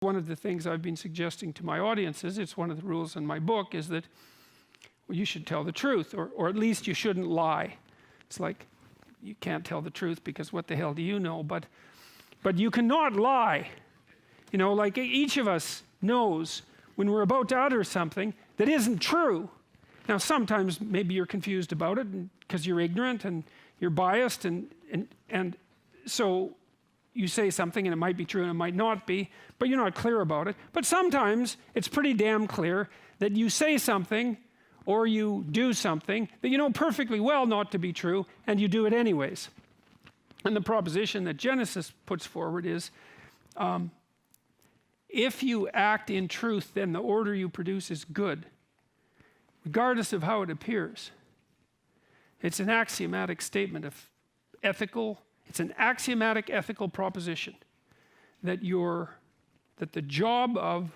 One of the things I've been suggesting to my audiences, it's one of the rules in my book, is that well, you should tell the truth, or at least you shouldn't lie. It's like you can't tell the truth because what the hell do you know? But you cannot lie. You know, like each of us knows when we're about to utter something that isn't true. Now sometimes maybe you're confused about it because you're ignorant and you're biased, and so you say something and it might be true and it might not be, but you're not clear about it. But sometimes it's pretty damn clear that you say something or you do something that you know perfectly well not to be true, and you do it anyways. And the proposition that Genesis puts forward is, if you act in truth, then the order you produce is good, regardless of how it appears. It's an axiomatic statement of it's an axiomatic ethical proposition that the job of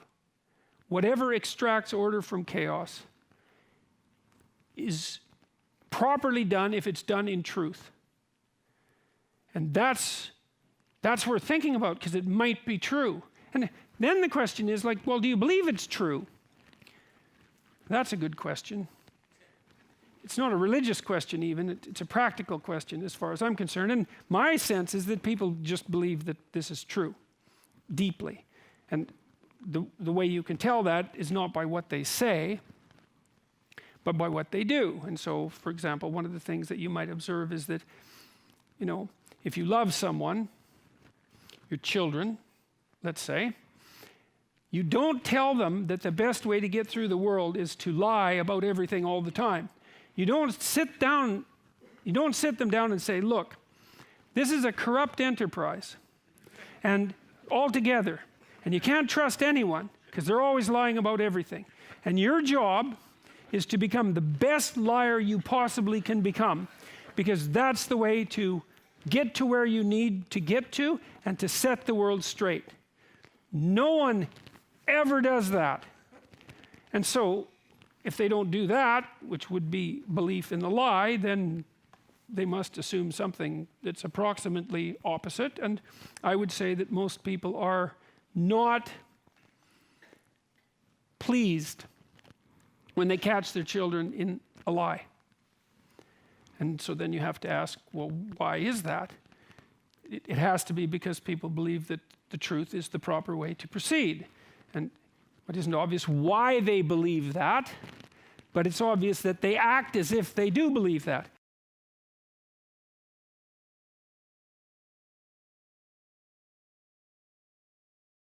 whatever extracts order from chaos is properly done if it's done in truth. And that's worth thinking about, because it might be true. And then the question is like, well, do you believe it's true? That's a good question. It's not a religious question even, it's a practical question as far as I'm concerned. And my sense is that people just believe that this is true, deeply. And the way you can tell that is not by what they say, but by what they do. And so, for example, one of the things that you might observe is that, you know, if you love someone, your children, let's say, you don't tell them that the best way to get through the world is to lie about everything all the time. You don't sit them down and say, look, this is a corrupt enterprise, and altogether, and you can't trust anyone because they're always lying about everything. And your job is to become the best liar you possibly can become, because that's the way to get to where you need to get to and to set the world straight. No one ever does that. And so, if they don't do that, which would be belief in the lie, then they must assume something that's approximately opposite. And I would say that most people are not pleased when they catch their children in a lie. And so then you have to ask, well, why is that? It has to be because people believe that the truth is the proper way to proceed. And it isn't obvious why they believe that, but it's obvious that they act as if they do believe that.